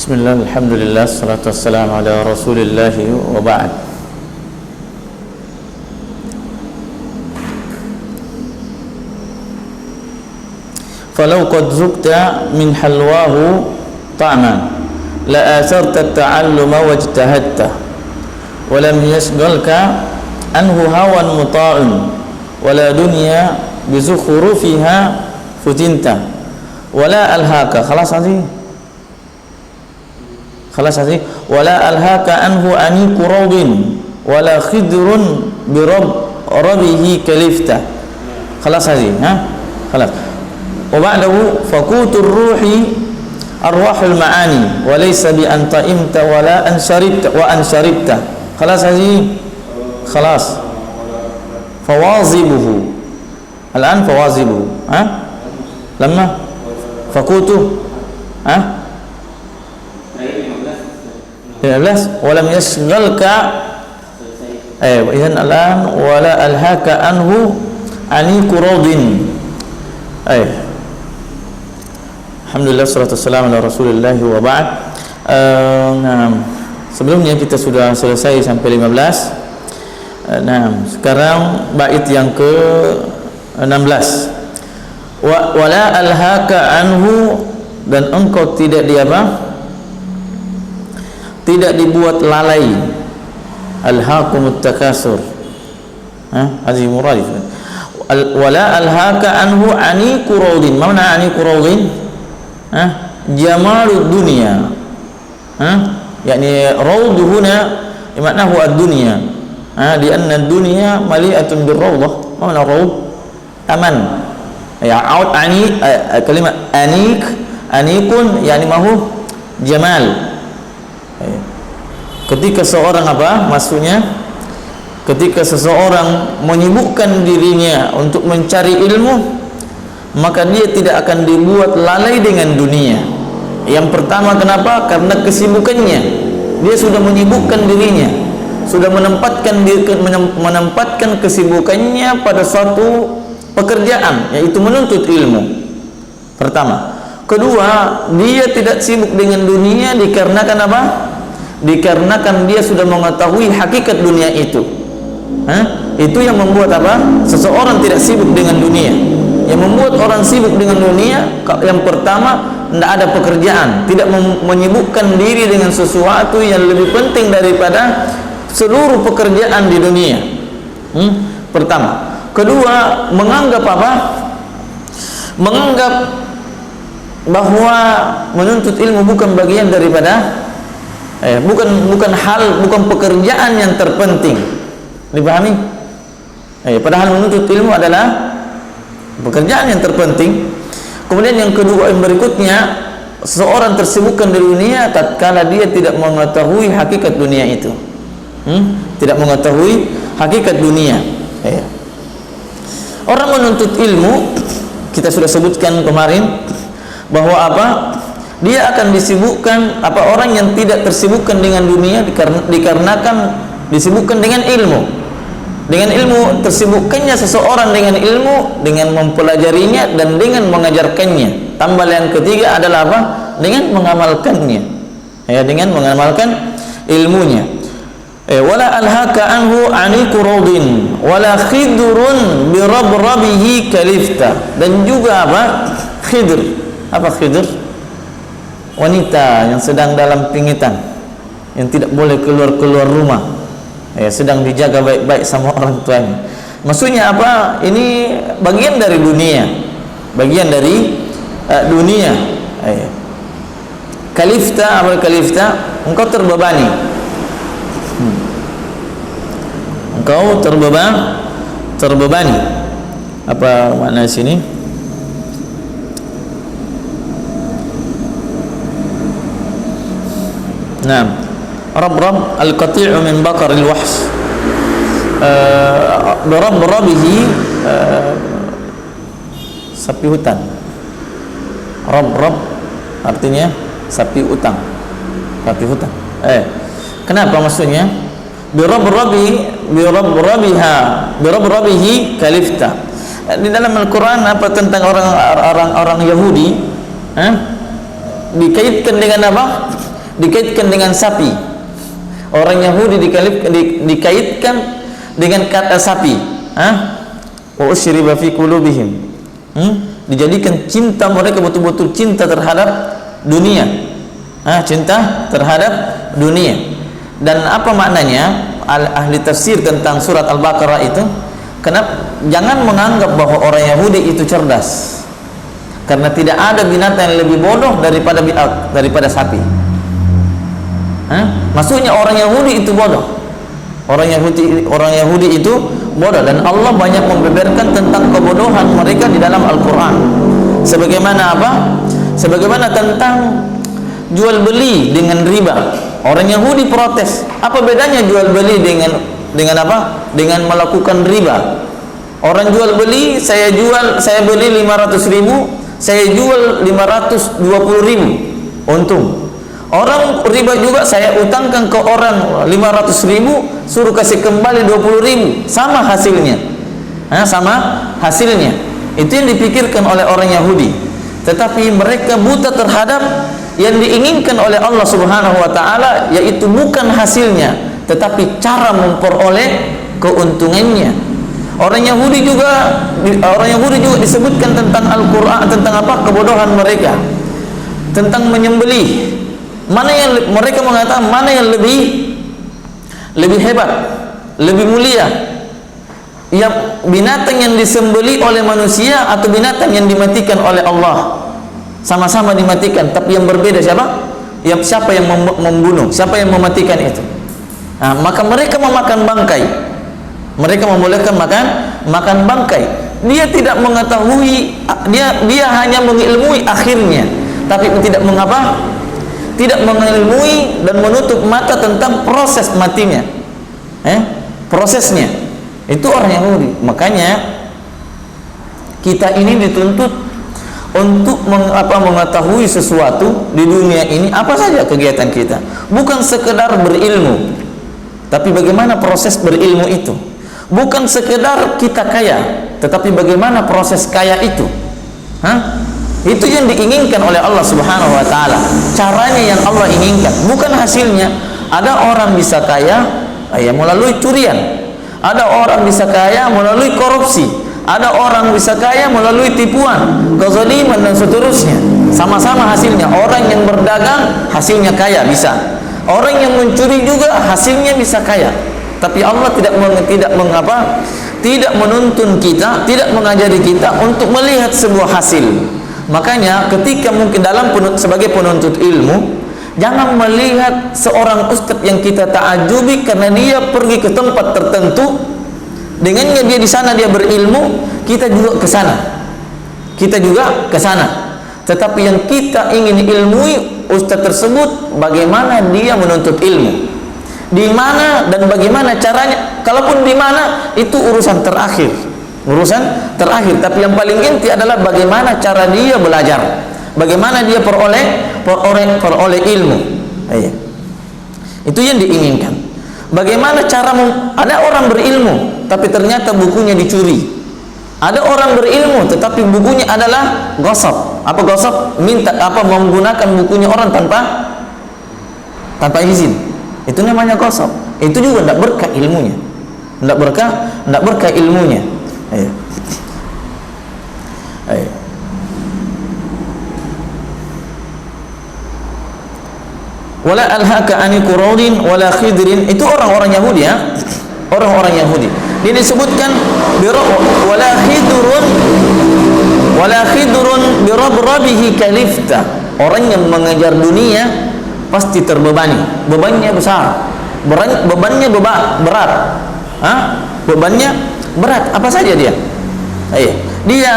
Bismillah, alhamdulillah, salatu wassalamu ala rasulillahi wa ba'd. Falau qad zukta min halwahu ta'man la asarta ta'alluma wajtahadta wa lam yashghalka anhu hawan muta'un wala dunya bizukhurufiha futinta wala alhaka khalas wala alhaka anhu aniku rawdin wala khidrun birabihi kalifta khalas khalas wa ba'dahu faqutur ruhi arwahul ma'ani wa laysa bi anta imta wala ansharibta wa ansharibta khalas fawazibuhu al'an fawazibuhu lamma faqutu 15 walam yashghalka idzan al'an wala alhaka anhu aniku radin. Alhamdulillah, salatu wassalamu ala rasulillah wa ba'd. Sebelumnya kita sudah selesai sampai 15. Sekarang bait yang ke-16. Wala alhaka anhu, dan engkau tidak tidak dibuat lalai. Alhaakumut takasur. Hadhihi muradif. Wala alhaka anhu aniku rawdin. Mana aniku rawdin? Jamalud dunya. Yani rawd huna maknahu ad-dunya. Di anna ad-dunya mali'atun bir-rawdah. Mana rawd? Aman. Ya aud ani kalimat anikun yani mahu jamal. Ketika seorang maksudnya ketika seseorang menyibukkan dirinya untuk mencari ilmu, maka dia tidak akan dibuat lalai dengan dunia. Yang pertama, kenapa? Karena kesibukannya. Dia sudah menyibukkan dirinya, sudah menempatkan kesibukannya pada suatu pekerjaan, yaitu menuntut ilmu. Pertama. Kedua, dia tidak sibuk dengan dunia dikarenakan apa? Dikarenakan dia sudah mengetahui hakikat dunia itu. Itu yang membuat seseorang tidak sibuk dengan dunia. Yang membuat orang sibuk dengan dunia, yang pertama, tidak ada pekerjaan, tidak menyibukkan diri dengan sesuatu yang lebih penting daripada seluruh pekerjaan di dunia. Pertama. Kedua, menganggap menganggap bahwa menuntut ilmu bukan bagian daripada bukan pekerjaan yang terpenting. Dipahami? Padahal menuntut ilmu adalah pekerjaan yang terpenting. Kemudian yang kedua, yang berikutnya, seseorang tersibukkan di dunia tatkala dia tidak mengetahui hakikat dunia itu. Tidak mengetahui hakikat dunia. Orang menuntut ilmu, kita sudah sebutkan kemarin bahwa dia akan disibukkan, orang yang tidak tersibukkan dengan dunia dikarenakan disibukkan dengan ilmu. Dengan ilmu, tersibukkannya seseorang dengan ilmu, dengan mempelajarinya dan dengan mengajarkannya. Tambah yang ketiga adalah dengan mengamalkannya. Dengan mengamalkan ilmunya. Wala alhaka anhu aniku radin wala khidrun birabihi kalifta. Dan juga khidr. Apa khidr? Wanita yang sedang dalam pingitan, yang tidak boleh keluar rumah, sedang dijaga baik-baik sama orang tuanya. Maksudnya ini bagian dari dunia, kalifta. Kalifta, engkau terbebani. Engkau terbebani. Apa makna sini? Rabrab al-qati'u min bakaril wahs. Birabihi sapi hutan. Rabrab artinya sapi hutan. Kenapa maksudnya? Birabihi kalifta. Di dalam Al-Quran tentang orang Yahudi dikaitkan dengan dikaitkan dengan sapi. Orang Yahudi dikaitkan dengan kata sapi. Wa usyriba fi qulubihim. Dijadikan cinta mereka betul-betul cinta terhadap dunia. Cinta terhadap dunia. Dan apa maknanya? Ahli tafsir tentang surat Al-Baqarah itu, kenapa jangan menganggap bahwa orang Yahudi itu cerdas, karena tidak ada binatang yang lebih bodoh daripada sapi. Maksudnya orang Yahudi itu bodoh. Orang Yahudi itu bodoh, dan Allah banyak membeberkan tentang kebodohan mereka di dalam Al-Qur'an. Sebagaimana apa? Sebagaimana tentang jual beli dengan riba. Orang Yahudi protes. Apa bedanya jual beli dengan apa? Dengan melakukan riba. Orang jual beli, saya beli 500.000, saya jual 520.000 untung. Orang riba juga, saya utangkan ke orang 500.000, suruh kasih kembali 20.000, sama hasilnya. Sama hasilnya. Itu yang dipikirkan oleh orang Yahudi. Tetapi mereka buta terhadap yang diinginkan oleh Allah Subhanahu wa taala, yaitu bukan hasilnya, tetapi cara memperoleh keuntungannya. Orang Yahudi juga disebutkan tentang Al-Qur'an, tentang apa? Kebodohan mereka tentang menyembelih. Mana yang mereka mengatakan mana yang lebih hebat, lebih mulia? Yang binatang yang disembelih oleh manusia atau binatang yang dimatikan oleh Allah? Sama-sama dimatikan, tapi yang berbeda siapa? Siapa yang membunuh? Siapa yang mematikan itu? Maka mereka memakan bangkai. Mereka membolehkan makan bangkai. Dia tidak mengetahui, dia hanya mengilmui akhirnya, tapi tidak mengapa? Tidak mengilmui dan menutup mata tentang proses matinya. Prosesnya. Itu orang Yahudi. Makanya kita ini dituntut untuk mengetahui sesuatu di dunia ini, apa saja kegiatan kita, bukan sekedar berilmu, tapi bagaimana proses berilmu itu. Bukan sekedar kita kaya, tetapi bagaimana proses kaya itu. Itu yang diinginkan oleh Allah Subhanahu wa taala. Caranya yang Allah inginkan, bukan hasilnya. Ada orang bisa kaya melalui curian. Ada orang bisa kaya melalui korupsi. Ada orang bisa kaya melalui tipuan, kezaliman dan seterusnya. Sama-sama hasilnya. Orang yang berdagang hasilnya kaya bisa. Orang yang mencuri juga hasilnya bisa kaya. Tapi Allah tidak menuntun kita, tidak mengajari kita untuk melihat sebuah hasil. Makanya ketika mungkin sebagai penuntut ilmu, jangan melihat seorang ustadz yang kita ta'ajubi karena dia pergi ke tempat tertentu. Dengannya dia di sana dia berilmu, kita juga ke sana. Kita juga ke sana. Tetapi yang kita ingin ilmui ustaz tersebut, bagaimana dia menuntut ilmu, di mana dan bagaimana caranya. Kalaupun di mana itu urusan terakhir, tapi yang paling inti adalah bagaimana cara dia belajar, bagaimana dia peroleh ilmu. Itu yang diinginkan. Bagaimana cara ada orang berilmu tapi ternyata bukunya dicuri. Ada orang berilmu tetapi bukunya adalah ghasab. Apa ghasab? Menggunakan bukunya orang tanpa izin. Itu namanya ghasab. Itu juga tidak berkah ilmunya. Tidak berkah ilmunya. Wala alhaka ani quradin wala khidrin. Itu orang-orang Yahudi ya. Orang-orang Yahudi. Ini disebutkan wala khidrun birabrabihi kalifta. Orang yang mengejar dunia pasti terbebani. Bebannya besar. Bebannya berat. Bebannya berat. Apa saja dia? Dia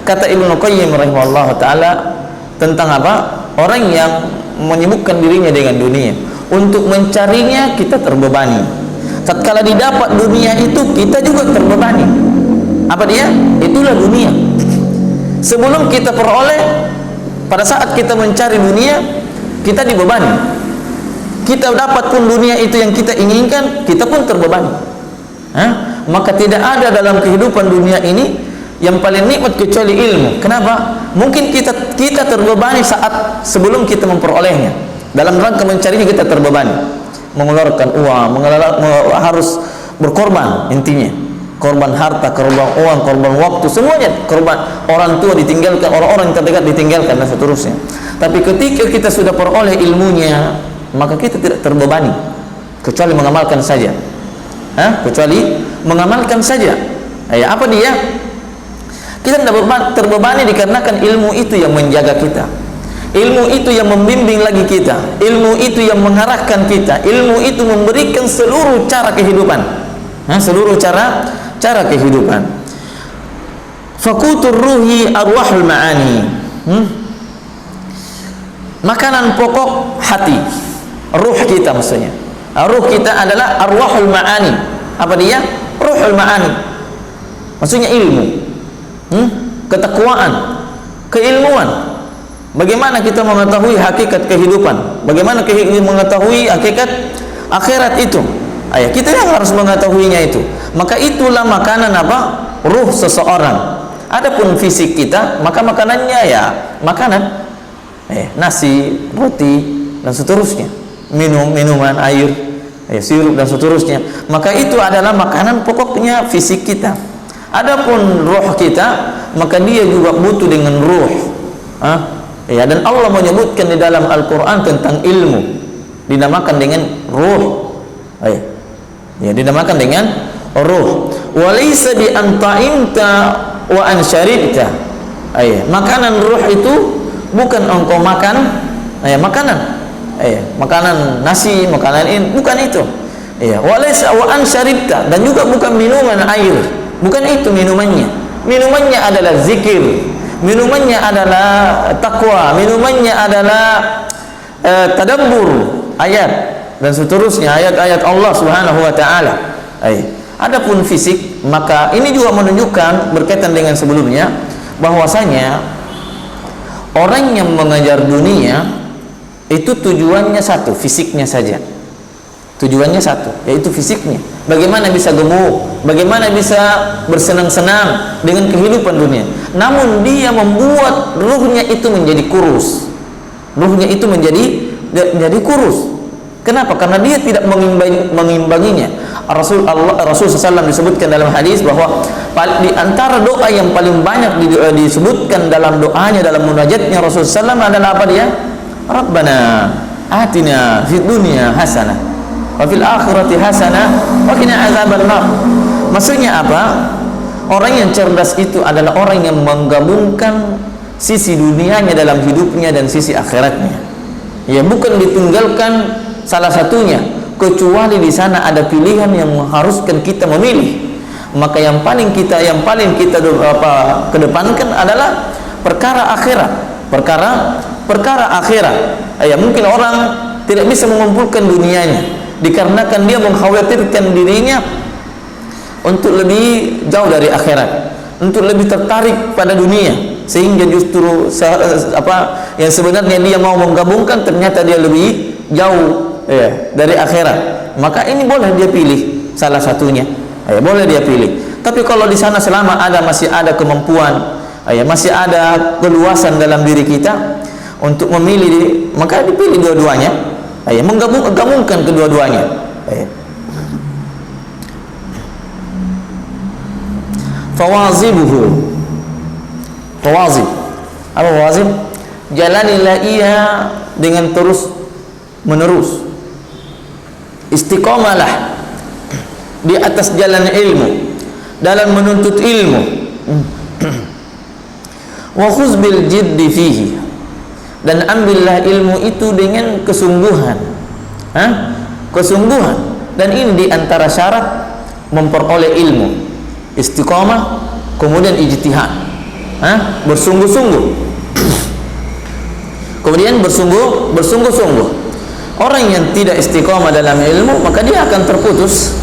kata Ibnu Qayyim rahimahullah taala tentang apa? Orang yang menyibukkan dirinya dengan dunia, untuk mencarinya kita terbebani. Tatkala didapat dunia itu kita juga terbebani. Apa dia? Itulah dunia. Sebelum kita peroleh, pada saat kita mencari dunia, kita dibebani. Kita dapat pun dunia itu yang kita inginkan, kita pun terbebani. Maka tidak ada dalam kehidupan dunia ini yang paling nikmat kecuali ilmu. Kenapa? Mungkin kita terbebani saat sebelum kita memperolehnya. Dalam rangka mencarinya kita terbebani, mengeluarkan uang, harus berkorban, intinya korban harta, korban uang, korban waktu, semuanya korban. Orang tua ditinggalkan, orang-orang terdekat ditinggalkan, dan seterusnya. Tapi ketika kita sudah peroleh ilmunya, maka kita tidak terbebani, kecuali mengamalkan saja. Kecuali mengamalkan saja. Apa dia? Kita tidak terbebani dikarenakan ilmu itu yang menjaga kita, ilmu itu yang membimbing lagi kita, ilmu itu yang mengarahkan kita, ilmu itu memberikan seluruh cara kehidupan, seluruh cara kehidupan. Faqutur ruhi arwahul ma'ani, makanan pokok hati, ruh kita maksudnya. Ruh kita adalah arwahul ma'ani. Apa dia? Ruhul ma'ani, maksudnya ilmu, ketakwaan, keilmuan. Bagaimana kita mengetahui hakikat kehidupan, bagaimana mengetahui hakikat akhirat itu. Kita yang harus mengetahuinya itu. Maka itulah makanan apa? Ruh seseorang. Adapun fisik kita, maka makanannya ya makanan, nasi, roti, dan seterusnya, minuman, air, sirup, dan seterusnya. Maka itu adalah makanan pokoknya fisik kita. Adapun roh kita, maka dia juga butuh dengan ruh. Dan Allah menyebutkan di dalam Al-Quran tentang ilmu, dinamakan dengan ruh. Dinamakan dengan ruh. Walaysa bi anta'imta wa ansharibta. Makanan ruh itu bukan engkau makan makanan, makanan nasi, makanan ini, bukan itu. Walaysa wa ansharibta, dan juga bukan minuman air, bukan itu minumannya. Minumannya adalah zikir, minumannya adalah takwa, minumannya adalah tadabbur ayat dan seterusnya, ayat-ayat Allah Subhanahu wa taala. Adapun fisik, maka ini juga menunjukkan berkaitan dengan sebelumnya, bahwasanya orang yang mengejar dunia itu tujuannya satu, fisiknya saja. Tujuannya satu, yaitu fisiknya. Bagaimana bisa gemuk, bagaimana bisa bersenang-senang dengan kehidupan dunia. Namun dia membuat ruhnya itu menjadi kurus. Ruhnya itu menjadi kurus. Kenapa? Karena dia tidak mengimbanginya. Rasulullah SAW disebutkan dalam hadis bahwa di antara doa yang paling banyak disebutkan dalam doanya, dalam munajatnya Rasulullah SAW adalah apa dia? Rabbana atina fid dunya hasanah wa fil akhirati hasanah wa qina azabannar. Maksudnya apa? Orang yang cerdas itu adalah orang yang menggabungkan sisi dunianya dalam hidupnya dan sisi akhiratnya. Bukan ditinggalkan salah satunya, kecuali di sana ada pilihan yang mengharuskan kita memilih. Maka yang paling kita kedepankan adalah perkara akhirat, perkara akhirat. Mungkin orang tidak bisa mengumpulkan dunianya dikarenakan dia mengkhawatirkan dirinya untuk lebih jauh dari akhirat, untuk lebih tertarik pada dunia, sehingga justru yang sebenarnya dia mau menggabungkan ternyata dia lebih jauh dari akhirat. Maka ini boleh dia pilih salah satunya, boleh dia pilih. Tapi kalau di sana selama masih ada kemampuan, masih ada keluasan dalam diri kita untuk memilih, maka dipilih dua-duanya, menggabungkan kedua-duanya. Fawazibuhu, fawazib, apa fawazib? Jalanilah ia dengan terus menerus, istiqamalah di atas jalan ilmu, dalam menuntut ilmu. Wa khuz bil jiddi fihi, dan ambillah ilmu itu dengan kesungguhan, kesungguhan. Dan ini di antara syarat memperoleh ilmu, istiqamah, kemudian ijtihad, bersungguh-sungguh, kemudian bersungguh-sungguh. Orang yang tidak istiqamah dalam ilmu, maka dia akan terputus.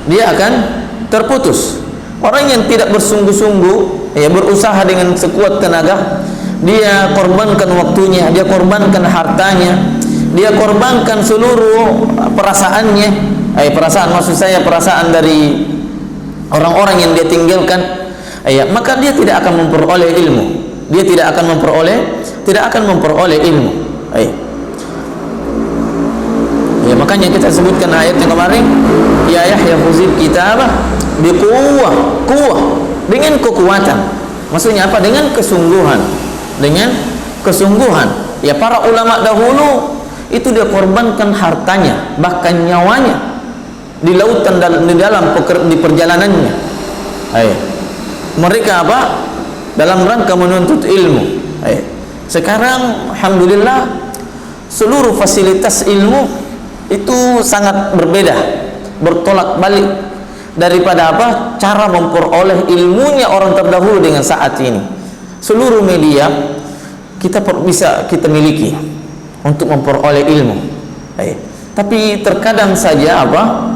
Dia akan terputus. Orang yang tidak bersungguh-sungguh, berusaha dengan sekuat tenaga, dia korbankan waktunya, dia korbankan hartanya, dia korbankan seluruh perasaannya. Perasaan, maksud saya perasaan dari orang-orang yang dia tinggalkan. Maka dia tidak akan memperoleh ilmu. Dia tidak akan memperoleh ilmu. Ya, makanya kita sebutkan ayat yang kemarin, ya Yahya khuzil kitabah biquwwah, quwwah, dengan kekuatan. Maksudnya apa? Dengan kesungguhan. Dengan kesungguhan. Ya, para ulama dahulu itu dia korbankan hartanya, bahkan nyawanya di lautan dan di dalam di perjalanannya. Mereka apa? Dalam rangka menuntut ilmu. Sekarang alhamdulillah seluruh fasilitas ilmu itu sangat berbeda, bertolak balik daripada apa? Cara memperoleh ilmunya orang terdahulu dengan saat ini. Seluruh media bisa kita miliki untuk memperoleh ilmu. Tapi terkadang saja apa?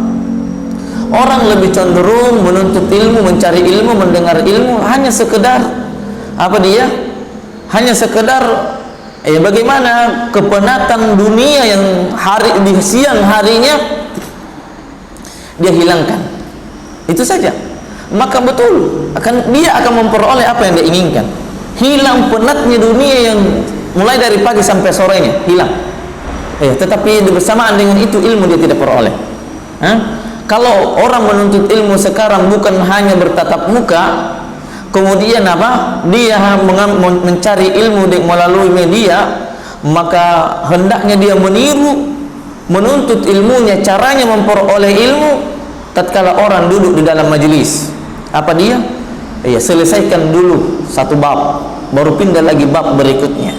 Orang lebih cenderung menuntut ilmu, mencari ilmu, mendengar ilmu hanya sekedar apa dia? Hanya sekedar bagaimana kepenatan dunia yang di siang harinya dia hilangkan. Itu saja. Maka betul dia akan memperoleh apa yang dia inginkan. Hilang penatnya dunia yang mulai dari pagi sampai sorenya, hilang. Tetapi bersamaan dengan itu ilmu dia tidak peroleh. Kalau orang menuntut ilmu sekarang bukan hanya bertatap muka, kemudian apa? Dia mencari ilmu melalui media, maka hendaknya dia meniru, menuntut ilmunya, caranya memperoleh ilmu tatkala orang duduk di dalam majelis. Apa dia? Selesaikan dulu satu bab, baru pindah lagi bab berikutnya.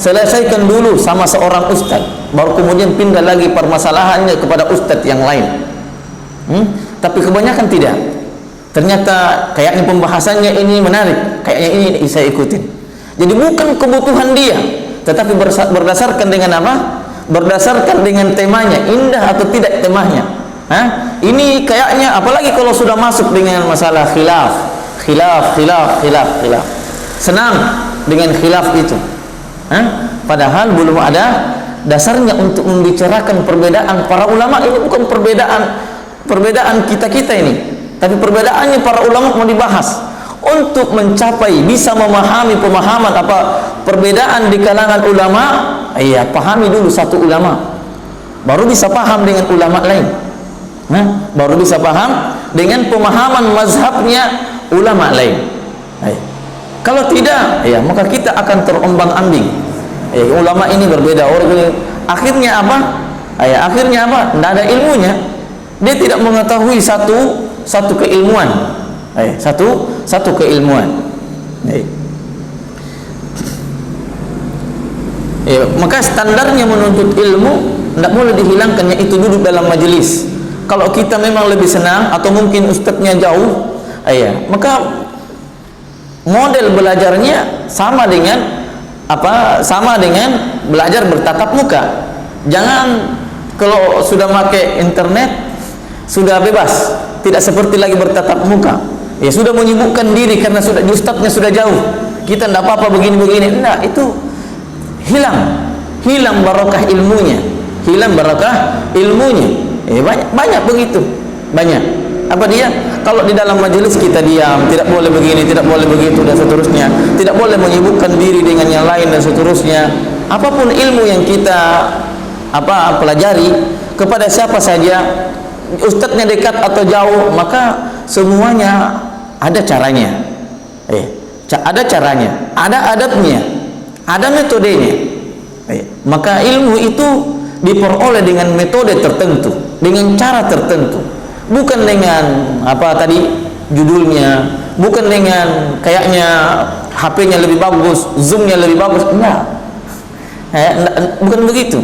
Selesaikan dulu sama seorang ustaz, baru kemudian pindah lagi permasalahannya kepada ustaz yang lain. Tapi kebanyakan tidak. Ternyata kayaknya pembahasannya ini menarik, kayaknya ini saya ikutin. Jadi bukan kebutuhan dia, tetapi berdasarkan dengan apa? Berdasarkan dengan temanya, indah atau tidak temanya. Ini kayaknya, apalagi kalau sudah masuk dengan masalah khilaf. Senang dengan khilaf itu. Padahal belum ada dasarnya untuk membicarakan perbedaan para ulama. Ini bukan perbedaan kita ini, tapi perbedaannya para ulama mau dibahas untuk mencapai bisa memahami pemahaman apa perbedaan di kalangan ulama. Pahami dulu satu ulama, baru bisa paham dengan ulama lain. Baru bisa paham dengan pemahaman mazhabnya ulama lain. Kalau tidak, maka kita akan terombang-ambing. Ulama ini berbeda, orang ini akhirnya apa? Akhirnya apa? Tidak ada ilmunya. Dia tidak mengetahui satu keilmuan. Satu keilmuan. Maka standarnya menuntut ilmu tidak boleh dihilangkan, yaitu duduk dalam majelis. Kalau kita memang lebih senang atau mungkin ustadznya jauh, maka model belajarnya sama dengan apa? Sama dengan belajar bertatap muka. Jangan kalau sudah pakai internet sudah bebas, tidak seperti lagi bertatap muka. Sudah menyibukkan diri karena sudah ustadznya sudah jauh. Kita tidak apa-apa begini-begini. Enggak, itu hilang barakah ilmunya. Banyak begitu. Banyak. Apa dia? Kalau di dalam majelis kita diam, tidak boleh begini, tidak boleh begitu dan seterusnya. Tidak boleh menyibukkan diri dengan yang lain dan seterusnya. Apapun ilmu yang kita pelajari kepada siapa saja, ustadznya dekat atau jauh, maka semuanya ada caranya. Ada caranya, ada adabnya, ada metodenya. Maka ilmu itu diperoleh dengan metode tertentu, dengan cara tertentu, bukan dengan apa tadi judulnya, bukan dengan kayaknya HP-nya lebih bagus, zoom-nya lebih bagus. Enggak. Bukan begitu.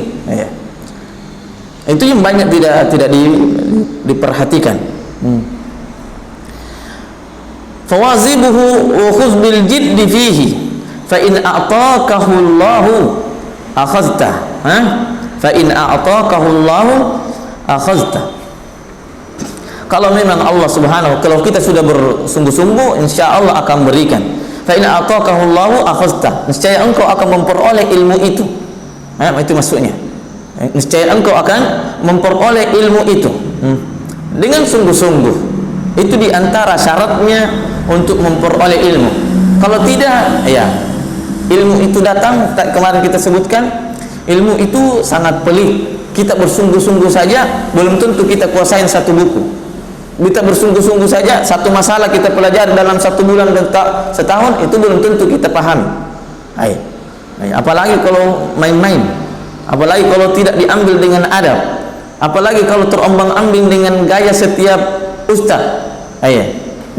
Itu yang banyak tidak diperhatikan. Fawazibuhu wa khudh bil jiddi fihi fa in a'takahu Allahu akhadta. Fa in a'takahu Allahu akhadta. Kalau memang Allah Subhanahu, kalau kita sudah bersungguh-sungguh, insyaallah akan berikan. Fa in a'takahu Allahu akhadta. Niscaya engkau akan memperoleh ilmu itu. Itu maksudnya. Niscaya engkau akan memperoleh ilmu itu dengan sungguh-sungguh. Itu diantara syaratnya untuk memperoleh ilmu. Kalau tidak, ilmu itu datang kemarin kita sebutkan Ilmu itu sangat pelik. Kita bersungguh-sungguh saja belum tentu kita kuasain satu buku. Kita bersungguh-sungguh saja satu masalah kita pelajari dalam 1 bulan dan setahun, itu belum tentu kita pahami. Apalagi kalau main-main, apalagi kalau tidak diambil dengan adab, apalagi kalau terombang-ambing dengan gaya setiap ustaz.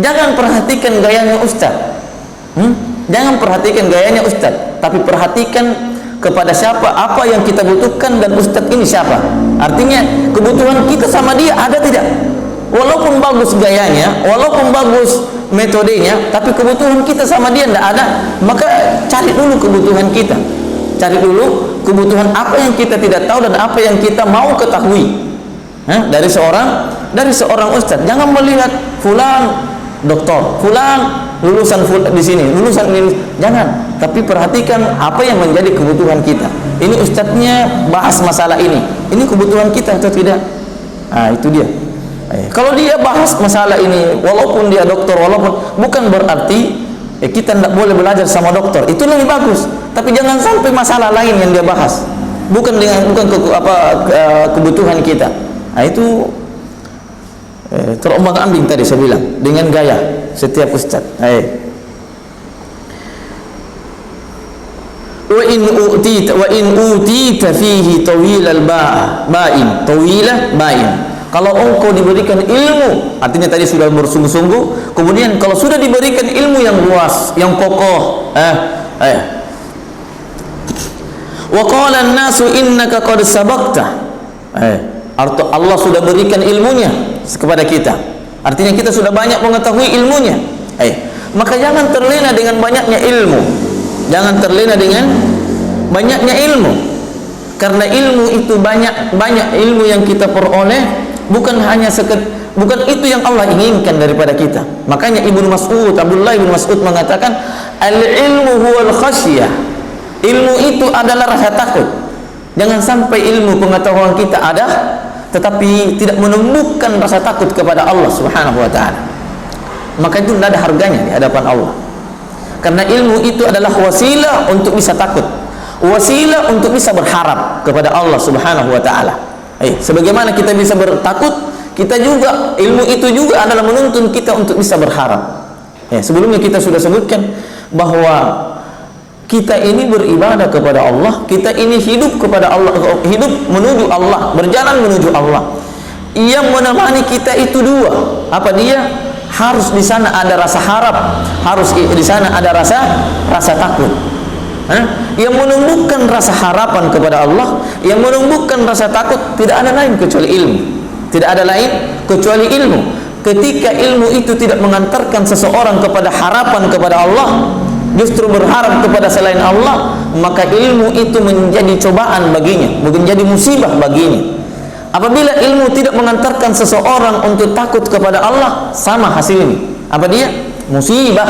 Jangan perhatikan gayanya ustaz. Jangan perhatikan gayanya ustaz, tapi perhatikan kepada siapa, apa yang kita butuhkan, dan ustaz ini siapa. Artinya kebutuhan kita sama dia ada tidak? Walaupun bagus gayanya, walaupun bagus metodenya, tapi kebutuhan kita sama dia tidak ada, maka cari dulu kebutuhan kita. Cari dulu kebutuhan apa yang kita tidak tahu dan apa yang kita mau ketahui dari seorang ustaz. Jangan melihat fulan doktor, fulan lulusan di sini, lulusan ini, jangan. Tapi perhatikan apa yang menjadi kebutuhan kita. Ini ustadznya bahas masalah ini kebutuhan kita atau tidak? Itu dia. Kalau dia bahas masalah ini, walaupun dia dokter, walaupun, bukan berarti kita tidak boleh belajar sama dokter. Itu lebih bagus. Tapi jangan sampai masalah lain yang dia bahas, bukan kebutuhan kita. Itu terombang-ambing tadi saya bilang dengan gaya setiap ustaz. Wa in utita fihi tawilah ba'in. Kalau engkau diberikan ilmu, artinya tadi sudah bersungguh-sungguh, kemudian kalau sudah diberikan ilmu yang luas, yang kokoh, wa qala an-nasu innaka qad sabaqta. Allah sudah berikan ilmunya kepada kita, artinya kita sudah banyak mengetahui ilmunya. Maka jangan terlena dengan banyaknya ilmu. Jangan terlena dengan banyaknya ilmu, karena ilmu itu banyak ilmu yang kita peroleh, bukan itu yang Allah inginkan daripada kita. Makanya Abdullah Ibnu Mas'ud mengatakan, al-ilmu huwal khasyah. Ilmu itu adalah rasa takut. Jangan sampai ilmu pengetahuan kita ada tetapi tidak menumbuhkan rasa takut kepada Allah Subhanahu wa taala. Maka itu tidak ada harganya di hadapan Allah. Karena ilmu itu adalah wasilah untuk bisa takut, wasilah untuk bisa berharap kepada Allah Subhanahu wa taala. Sebagaimana kita bisa bertakut, kita juga, ilmu itu juga adalah menuntun kita untuk bisa berharap. Sebelumnya kita sudah sebutkan bahwa kita ini beribadah kepada Allah, kita ini hidup kepada Allah, hidup menuju Allah, berjalan menuju Allah. Yang menemani kita itu dua. Apa dia? Harus di sana ada rasa harap, harus di sana ada rasa takut. Yang menumbuhkan rasa harapan kepada Allah, yang menumbuhkan rasa takut, tidak ada lain kecuali ilmu. Tidak ada lain kecuali ilmu. Ketika ilmu itu tidak mengantarkan seseorang kepada harapan kepada Allah, justru berharap kepada selain Allah, maka ilmu itu menjadi cobaan baginya, menjadi musibah baginya. Apabila ilmu tidak mengantarkan seseorang untuk takut kepada Allah, sama hasilnya. Apa dia? Musibah.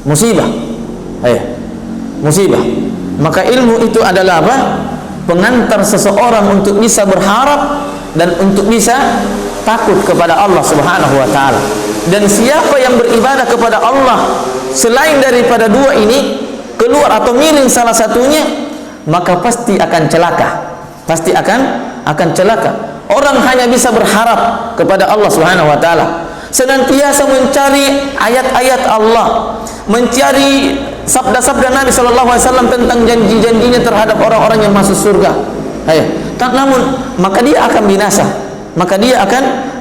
Musibah. Musibah. Maka ilmu itu adalah apa? Pengantar seseorang untuk bisa berharap dan untuk bisa takut kepada Allah Subhanahu wa taala. Dan siapa yang beribadah kepada Allah selain daripada dua ini, keluar atau miring salah satunya, maka pasti akan celaka. Pasti akan celaka. Orang hanya bisa berharap kepada Allah Subhanahu wa taala, senantiasa mencari ayat-ayat Allah, mencari sabda-sabda Nabi sallallahu alaihi wasallam tentang janji-janjinya terhadap orang-orang yang masuk surga. Namun maka dia akan binasa. Maka dia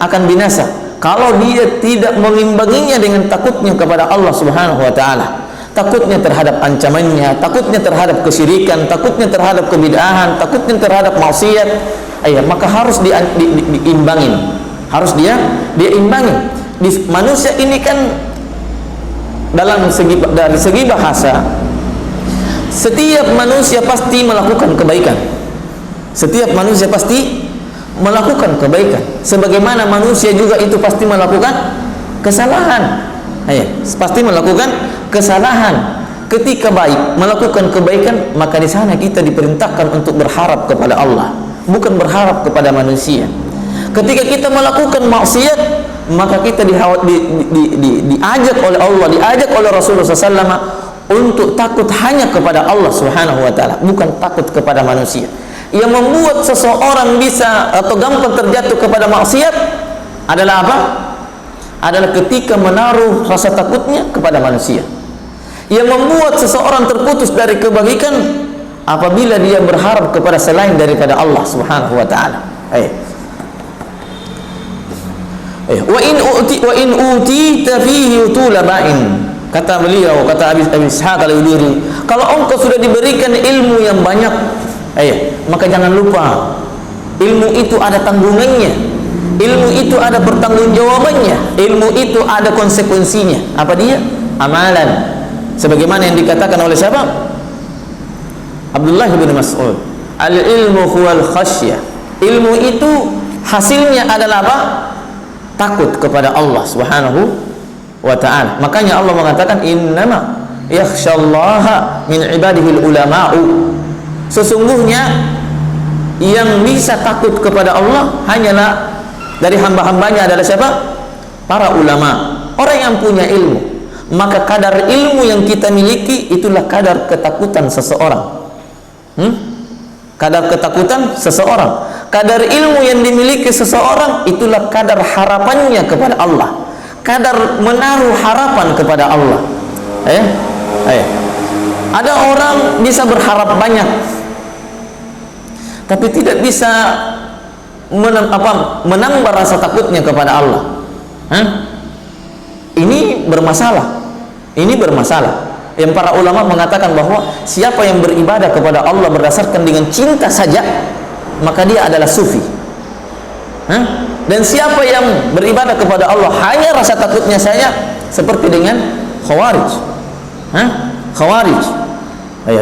akan binasa kalau dia tidak mengimbanginya dengan takutnya kepada Allah Subhanahu wa taala. Takutnya terhadap ancamannya, takutnya terhadap kesyirikan, takutnya terhadap kebid'ahan, takutnya terhadap maksiat. Maka harus diimbangin. Harus dia imbangi. Manusia ini kan dari segi bahasa, setiap manusia pasti melakukan kebaikan. Setiap manusia pasti melakukan kebaikan. Sebagaimana manusia juga itu pasti melakukan kesalahan. Pasti melakukan kesalahan. Ketika baik, melakukan kebaikan, maka di sana kita diperintahkan untuk berharap kepada Allah, bukan berharap kepada manusia. Ketika kita melakukan maksiat, maka kita diajak oleh Allah, diajak oleh Rasulullah SAW untuk takut hanya kepada Allah Subhanahu wa taala, bukan takut kepada manusia. Yang membuat seseorang bisa atau gampang terjatuh kepada maksiat adalah apa? Adalah ketika menaruh rasa takutnya kepada manusia. Yang membuat seseorang terputus dari kebaikan apabila dia berharap kepada selain daripada Allah Subhanahu wa taala. Wa in utita fihi utulaba'in. Kata beliau, kata Abi Ishaq al-Uduri, kalau engkau sudah diberikan ilmu yang banyak, maka jangan lupa ilmu itu ada tanggungannya, ilmu itu ada pertanggungjawabannya, ilmu itu ada konsekuensinya. Apa dia? Amalan. Sebagaimana yang dikatakan oleh siapa? Abdullah bin Mas'ud, al-ilmu huwal khasyah. Ilmu itu hasilnya adalah apa? Takut kepada Allah Subhanahu wa ta'ala. Makanya Allah mengatakan innama yakhsyallaha min ibadihil ulama'u. Sesungguhnya yang bisa takut kepada Allah hanyalah dari hamba-hambanya adalah siapa? Para ulama, orang yang punya ilmu. Maka kadar ilmu yang kita miliki itulah kadar ketakutan seseorang. Kadar ketakutan seseorang, kadar ilmu yang dimiliki seseorang itulah kadar harapannya kepada Allah, kadar menaruh harapan kepada Allah. Ada orang bisa berharap banyak tapi tidak bisa menambah rasa takutnya kepada Allah. Ini bermasalah. Ini bermasalah. Yang para ulama mengatakan bahwa siapa yang beribadah kepada Allah berdasarkan dengan cinta saja, maka dia adalah sufi. Dan siapa yang beribadah kepada Allah hanya rasa takutnya saja, seperti dengan khawarij. Khawarij,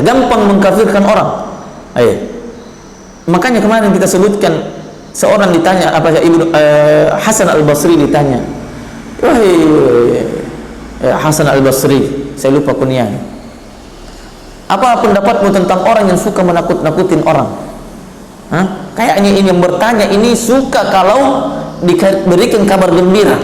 gampang mengkafirkan orang. Makanya kemarin kita sebutkan, seorang ditanya, Hasan al-Basri ditanya, wahai Hasan al-Basri, saya lupa kunyahnya, apa pendapatmu tentang orang yang suka menakut-nakutin orang? Kayaknya ini yang bertanya ini suka kalau diberikan kabar gembira.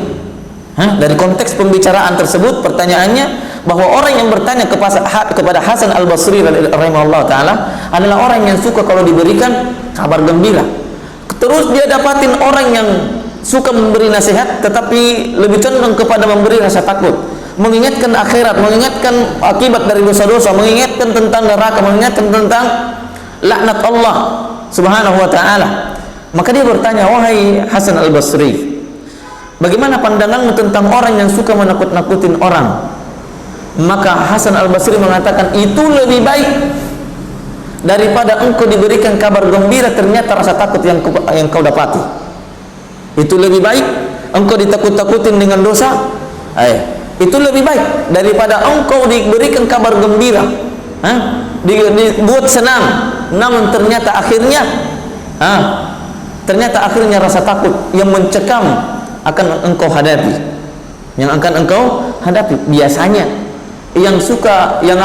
Dari konteks pembicaraan tersebut, pertanyaannya bahwa orang yang bertanya kepada Hasan al-Basri rahimahullah ta'ala adalah orang yang suka kalau diberikan kabar gembira. Terus dia dapatin orang yang suka memberi nasihat tetapi lebih cenderung kepada memberi rasa takut, mengingatkan akhirat, mengingatkan akibat dari dosa-dosa, mengingatkan tentang neraka, mengingatkan tentang laknat Allah Subhanahu wa ta'ala. Maka dia bertanya, wahai Hasan al-Basri, bagaimana pandanganmu tentang orang yang suka menakut-nakutin orang? Maka Hasan al-Basri mengatakan, itu lebih baik daripada engkau diberikan kabar gembira ternyata rasa takut yang kau dapati. Itu lebih baik engkau ditakut-takutin dengan dosa, itu lebih baik daripada engkau diberikan kabar gembira, dibuat senang, namun ternyata akhirnya rasa takut yang mencekam akan engkau hadapi, Biasanya yang suka, yang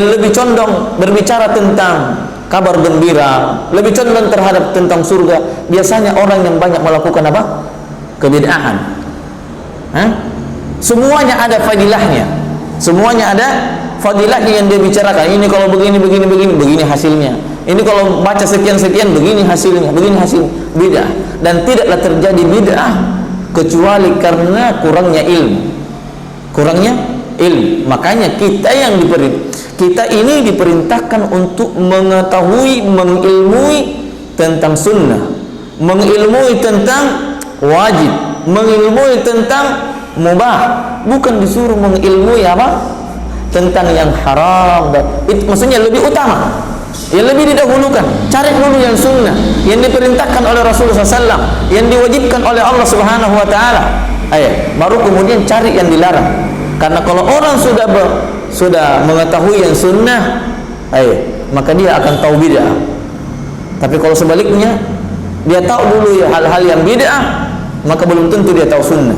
lebih condong berbicara tentang kabar gembira, lebih condong terhadap tentang surga, biasanya orang yang banyak melakukan kebid'ahan. Semuanya ada fadilahnya, yang dia bicarakan. Ini kalau begini hasilnya. Ini kalau baca sekian begini hasilnya, bid'ah. Dan tidaklah terjadi bid'ah kecuali karena kurangnya ilmu. Makanya kita ini diperintahkan untuk mengetahui, mengilmui tentang sunnah, mengilmui tentang wajib, mengilmui tentang mubah, bukan disuruh mengilmui tentang yang haram. Itu maksudnya lebih utama, yang lebih didahulukan. Cari dulu yang sunnah, yang diperintahkan oleh Rasulullah SAW, yang diwajibkan oleh Allah Subhanahu wa ta'ala, baru kemudian cari yang dilarang. Karena kalau orang sudah mengetahui yang sunnah, maka dia akan tahu bid'ah. Tapi kalau sebaliknya, dia tahu dulu hal-hal yang bid'ah, maka belum tentu dia tahu sunnah.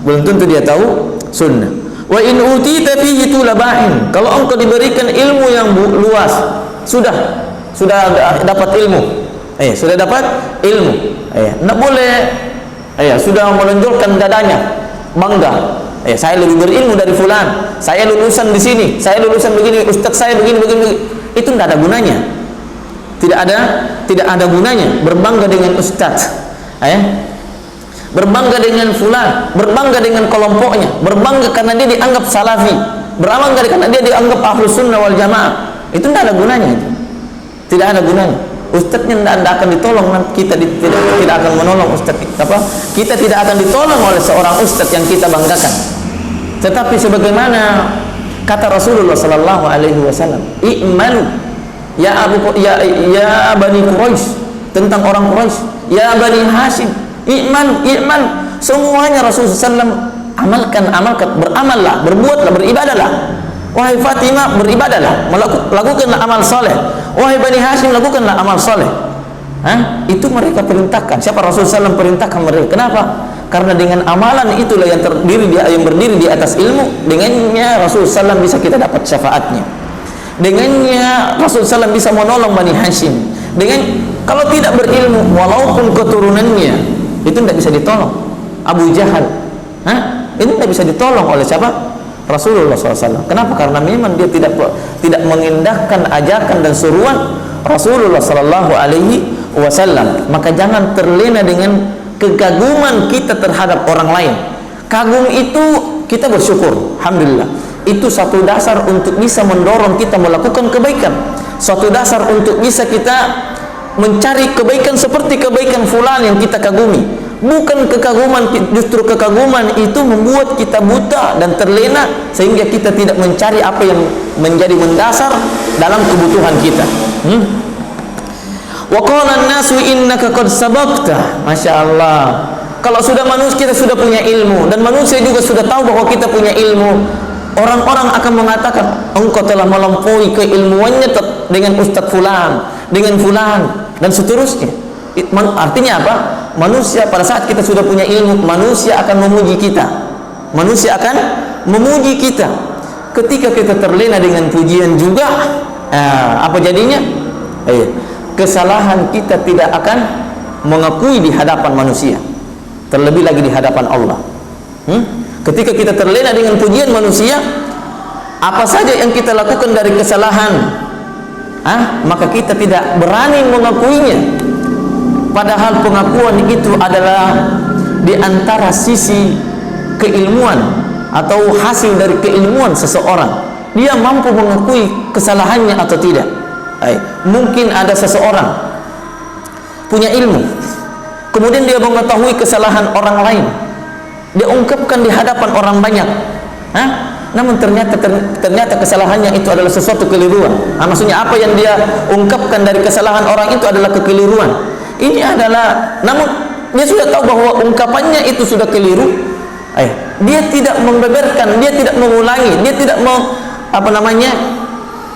Belum tentu dia tahu sunnah. Wa in utita fihi tulaba'in, kalau engkau diberikan ilmu yang luas, sudah dapat ilmu, sudah dapat ilmu, tidak boleh, sudah menonjolkan dadanya, bangga, Saya lebih berilmu dari fulan, saya lulusan di sini, saya lulusan begini, ustaz saya begini. Itu tidak ada gunanya. Tidak ada gunanya berbangga dengan ustaz, berbangga dengan fulan, berbangga dengan kelompoknya, berbangga karena dia dianggap salafi, berbangga karena dia dianggap ahlus sunnah wal jamaah. Itu tidak ada gunanya. Tidak ada gunanya. Ustadznya tidak akan ditolong, kita tidak akan menolong ustadz kita tidak akan ditolong oleh seorang ustadz yang kita banggakan. Tetapi sebagaimana kata Rasulullah sallallahu alaihi wasallam, i'malu ya bani Quraisy, tentang orang Quraisy, ya bani Hashim, i'man semuanya Rasulullah sallallahu amalkan, beramallah, berbuatlah, beribadahlah. Wahai Fatimah, beribadahlah, lakukanlah amal soleh. Wahai Bani Hashim, lakukanlah amal soleh. Itu mereka perintahkan. Siapa Rasulullah SAW perintahkan mereka? Kenapa? Karena dengan amalan itulah yang berdiri di atas ilmu. Dengannya Rasulullah SAW bisa kita dapat syafaatnya. Dengannya Rasulullah SAW bisa menolong Bani Hashim. Kalau tidak berilmu, walaupun keturunannya itu tidak bisa ditolong. Abu Jahal, ini tidak bisa ditolong oleh siapa? Rasulullah SAW. Kenapa? Karena memang dia tidak mengindahkan ajakan dan suruhan Rasulullah Sallallahu Alaihi Wasallam. Maka jangan terlena dengan kekaguman kita terhadap orang lain. Kagum itu kita bersyukur, alhamdulillah. Itu satu dasar untuk bisa mendorong kita melakukan kebaikan. Suatu dasar untuk bisa kita mencari kebaikan seperti kebaikan fulan yang kita kagumi. Bukan kekaguman, justru kekaguman itu membuat kita buta dan terlena sehingga kita tidak mencari apa yang menjadi mendasar dalam kebutuhan kita. Wa qala an-nasu innaka qad sabaqta. Masya Allah. Kalau sudah manusia, kita sudah punya ilmu, dan manusia juga sudah tahu bahwa kita punya ilmu, orang-orang akan mengatakan engkau telah melampaui keilmuannya dengan ustaz fulan, dengan fulan, dan seterusnya. Artinya apa? Manusia pada saat kita sudah punya ilmu, manusia akan memuji kita. Manusia akan memuji kita. Ketika kita terlena dengan pujian juga, apa jadinya? Kesalahan kita tidak akan mengakui di hadapan manusia, terlebih lagi di hadapan Allah. Ketika kita terlena dengan pujian manusia, apa saja yang kita lakukan dari kesalahan, maka kita tidak berani mengakuinya. Padahal pengakuan itu adalah di antara sisi keilmuan atau hasil dari keilmuan seseorang. Dia mampu mengakui kesalahannya atau tidak. Mungkin ada seseorang punya ilmu, kemudian dia mengetahui kesalahan orang lain, dia ungkapkan di hadapan orang banyak, namun ternyata kesalahannya itu adalah sesuatu kekeliruan. Maksudnya apa yang dia ungkapkan dari kesalahan orang itu adalah kekeliruan. Ini adalah, namun dia sudah tahu bahwa ungkapannya itu sudah keliru. Dia tidak membeberkan, dia tidak mengulangi, dia tidak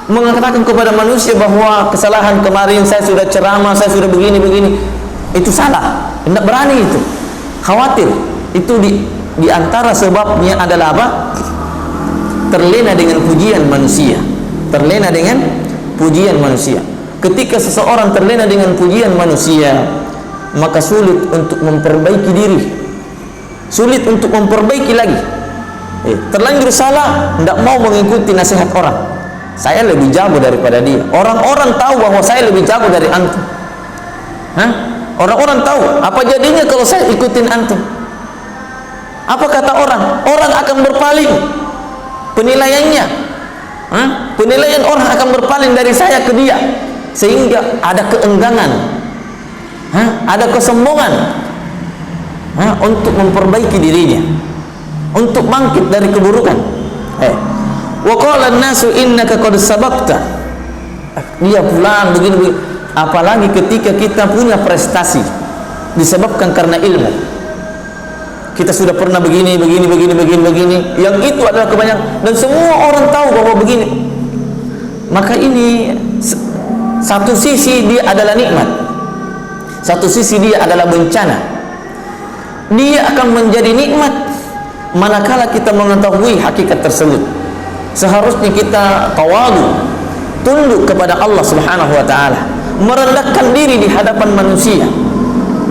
mengatakan kepada manusia bahwa kesalahan kemarin saya sudah ceramah, saya sudah begini. Itu salah. Tidak berani itu. Khawatir. Itu di antara sebabnya adalah apa? Terlena dengan pujian manusia. Terlena dengan pujian manusia. Ketika seseorang terlena dengan pujian manusia, maka sulit untuk memperbaiki diri, sulit untuk memperbaiki lagi. Terlanjur salah, tidak mau mengikuti nasihat orang. Saya lebih jago daripada dia. Orang-orang tahu bahwa saya lebih jago dari antum. Orang-orang tahu. Apa jadinya kalau saya ikutin antum? Apa kata orang? Orang akan berpaling penilaiannya. Penilaian orang akan berpaling dari saya ke dia, sehingga ada keengganan, ada kesombongan untuk memperbaiki dirinya, untuk bangkit dari keburukan. Wa qala an-nasu innaka qad sabaqta. Dia pulang begini. Apalagi ketika kita punya prestasi disebabkan karena ilmu. Kita sudah pernah begini. Yang itu adalah kebanyakan, dan semua orang tahu bahwa begini. Maka ini satu sisi dia adalah nikmat, satu sisi dia adalah bencana. Dia akan menjadi nikmat manakala kita mengetahui hakikat tersebut. Seharusnya kita tawadu, tunduk kepada Allah Subhanahu wa taala, merendahkan diri di hadapan manusia,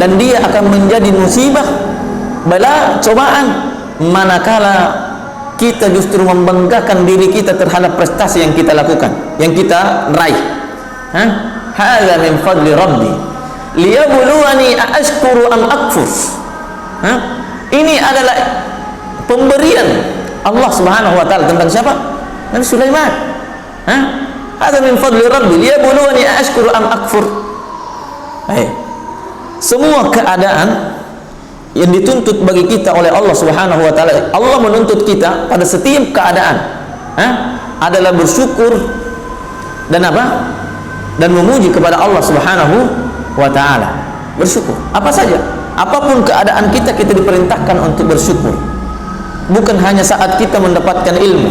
dan dia akan menjadi musibah, bala, cobaan manakala kita justru membanggakan diri kita terhadap prestasi yang kita lakukan, yang kita raih. Hadza min fadli rabbi liyabluwani aashkuru am akfur. Ini adalah pemberian Allah Subhanahu wa taala tentang siapa? Nabi Sulaiman. Hadza min fadli rabbi liyabluwani aashkuru am akfur. Semua keadaan yang dituntut bagi kita oleh Allah Subhanahu wa taala, Allah menuntut kita pada setiap keadaan adalah bersyukur dan apa? Dan memuji kepada Allah Subhanahu wa taala. Bersyukur. Apa saja, apapun keadaan kita, kita diperintahkan untuk bersyukur. Bukan hanya saat kita mendapatkan ilmu,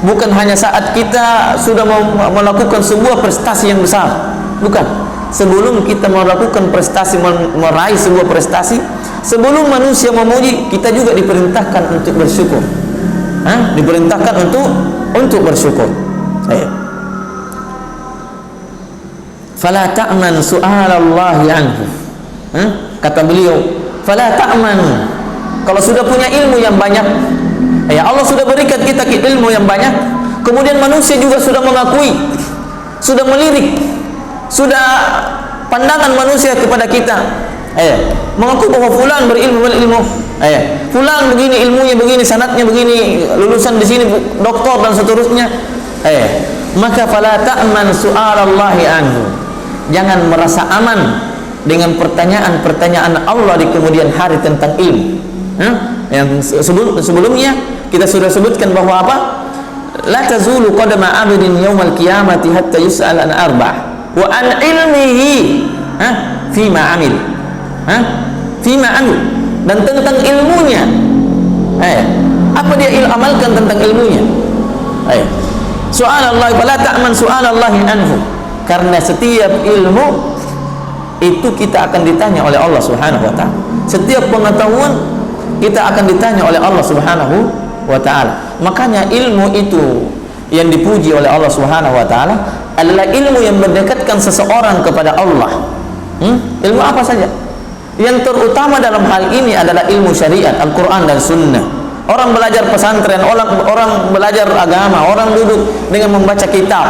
bukan hanya saat kita sudah melakukan sebuah prestasi yang besar. Bukan. Sebelum kita melakukan prestasi, meraih sebuah prestasi, sebelum manusia memuji, kita juga diperintahkan untuk bersyukur. Diperintahkan untuk bersyukur. Fala ta'man su'alallahi anhu. Kata beliau, fala ta'man. Kalau sudah punya ilmu yang banyak, Allah sudah berikan kita ilmu yang banyak, kemudian manusia juga sudah mengakui, sudah melirik, sudah pandangan manusia kepada kita, mengaku bahwa fulan berilmu, fulan begini ilmunya, begini sanadnya, begini lulusan di sini doktor dan seterusnya. Maka fala ta'man su'alallahi anhu. Jangan merasa aman dengan pertanyaan-pertanyaan Allah di kemudian hari tentang ilmu. Yang sebelumnya kita sudah sebutkan bahwa apa? La tazulu qadama 'abdin yaumal qiyamati hatta yus'al an arba' wa an ilmihi fima amil. Fima amil, dan tentang ilmunya. Apa dia amalkan tentang ilmunya? Su'alallahi fala ta'man su'alallahi anhu. Karena setiap ilmu itu kita akan ditanya oleh Allah Subhanahu wa taala. Setiap pengetahuan kita akan ditanya oleh Allah Subhanahu wa taala. Makanya ilmu itu yang dipuji oleh Allah Subhanahu wa taala adalah ilmu yang mendekatkan seseorang kepada Allah. Ilmu apa saja? Yang terutama dalam hal ini adalah ilmu syariat, Al-Quran dan Sunnah. Orang belajar pesantren, orang belajar agama, orang duduk dengan membaca kitab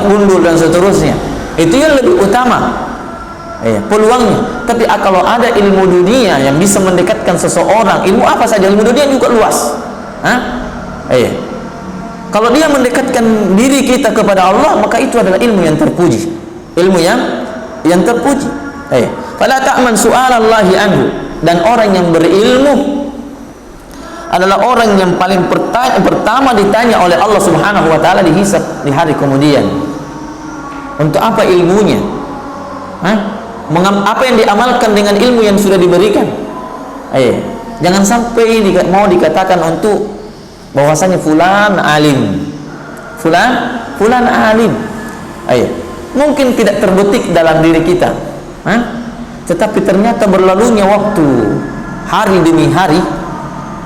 gundul dan seterusnya, itu yang lebih utama peluangnya. Tapi kalau ada ilmu dunia yang bisa mendekatkan seseorang, ilmu apa saja, ilmu dunia juga luas. Kalau dia mendekatkan diri kita kepada Allah, maka itu adalah ilmu yang terpuji, ilmu yang terpuji. Fala ta'man su'alallahi anhu. Dan orang yang berilmu adalah orang yang paling pertama ditanya oleh Allah Subhanahu wa taala, dihisab di hari kemudian. Untuk apa ilmunya? Apa yang diamalkan dengan ilmu yang sudah diberikan? Jangan sampai mau dikatakan untuk bahwasanya fulan alim. Fulan alim. Mungkin tidak terbetik dalam diri kita. Tetapi ternyata berlalunya waktu, hari demi hari,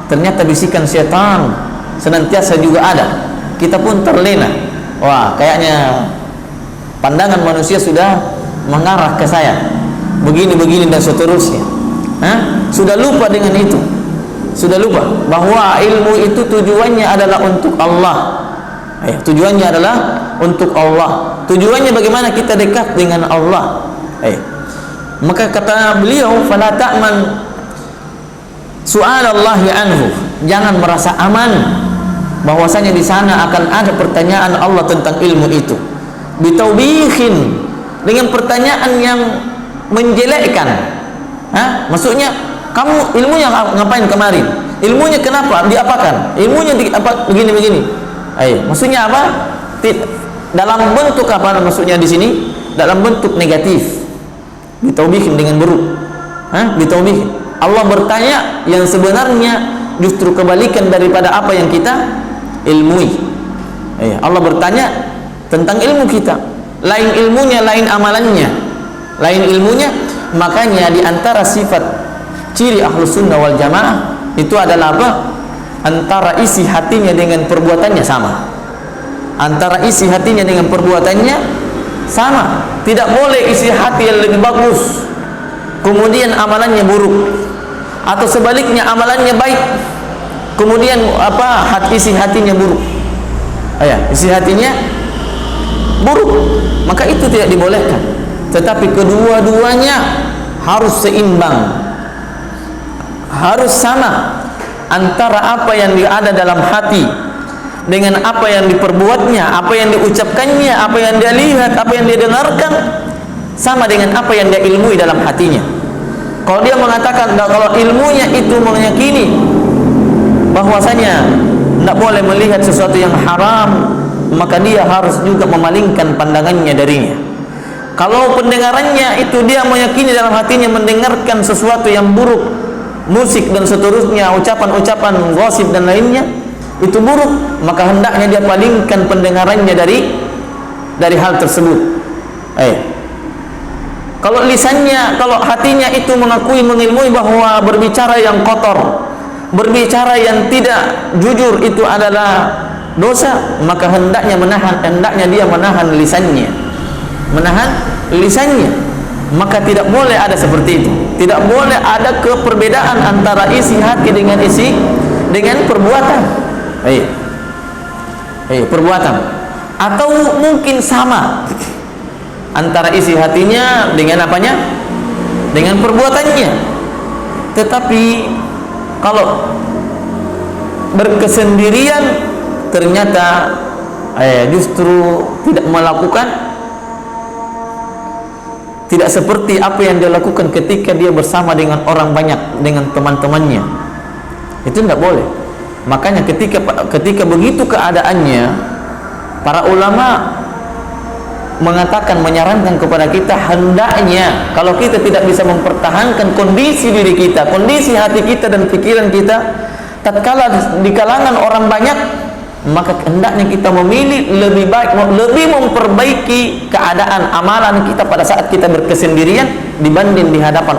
ternyata bisikan setan senantiasa juga ada. Kita pun terlena. Wah, kayaknya pandangan manusia sudah mengarah ke saya, begini-begini dan seterusnya. Sudah lupa dengan itu. Sudah lupa bahwa ilmu itu tujuannya adalah untuk Allah. Tujuannya adalah untuk Allah. Tujuannya bagaimana kita dekat dengan Allah. Maka kata beliau, fala ta'man su'alallahi anhu. Jangan merasa aman bahwasanya di sana akan ada pertanyaan Allah tentang ilmu itu. Bitaubihin, dengan pertanyaan yang menjelekkan. Maksudnya, kamu ilmunya ngapain kemarin? Ilmunya kenapa? Diapakan? Ilmunya apa? Begini-begini. Maksudnya apa? Dalam bentuk apa? Maksudnya di sini dalam bentuk negatif. Bitaubihin, dengan buruk. Bitaubihin. Allah bertanya yang sebenarnya justru kebalikan daripada apa yang kita ilmui. Allah bertanya tentang ilmu kita, lain ilmunya, lain amalannya, lain ilmunya. Makanya di antara sifat ciri Ahlus Sunnah wal Jamaah itu adalah apa? Antara isi hatinya dengan perbuatannya sama. Antara isi hatinya dengan perbuatannya sama. Tidak boleh isi hati yang lebih bagus kemudian amalannya buruk, atau sebaliknya amalannya baik kemudian isi hatinya buruk, isi hatinya buruk, maka itu tidak dibolehkan. Tetapi kedua-duanya harus seimbang, harus sama antara apa yang ada dalam hati dengan apa yang diperbuatnya, apa yang diucapkannya, apa yang dia lihat, apa yang dia dengarkan, sama dengan apa yang dia ilmui dalam hatinya. Kalau dia mengatakan, kalau ilmunya itu meyakini bahwasanya tidak boleh melihat sesuatu yang haram, maka dia harus juga memalingkan pandangannya darinya. Kalau pendengarannya itu dia meyakini dalam hatinya mendengarkan sesuatu yang buruk, musik dan seterusnya, ucapan-ucapan gosip dan lainnya, itu buruk, maka hendaknya dia palingkan pendengarannya dari hal tersebut. Kalau lisannya, kalau hatinya itu mengilmui bahwa berbicara yang kotor, berbicara yang tidak jujur itu adalah dosa, maka hendaknya dia menahan lisannya, maka tidak boleh ada seperti itu. Tidak boleh ada keperbedaan antara isi hati dengan perbuatan. Perbuatan, atau mungkin sama antara isi hatinya dengan apanya, dengan perbuatannya. Tetapi kalau berkesendirian ternyata justru tidak melakukan, tidak seperti apa yang dia lakukan ketika dia bersama dengan orang banyak, dengan teman-temannya. Itu tidak boleh. Makanya ketika begitu keadaannya, para ulama mengatakan, menyarankan kepada kita, hendaknya kalau kita tidak bisa mempertahankan kondisi diri kita, kondisi hati kita dan pikiran kita tatkala di kalangan orang banyak, maka hendaknya kita memilih lebih baik, lebih memperbaiki keadaan amalan kita pada saat kita berkesendirian dibanding di hadapan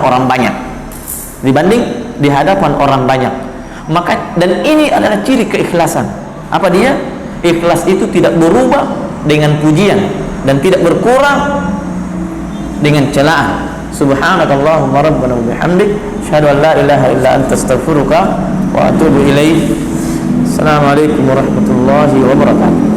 orang banyak, Maka, dan ini adalah ciri keikhlasan. Apa dia? Ikhlas itu tidak berubah dengan pujian dan tidak berkurang dengan celaan. Subhanakallahumma rabbana wa bihamdik, asyhadu an la ilaha illa anta, astaghfiruka wa atubu ilaik. Assalamualaikum warahmatullahi wabarakatuh.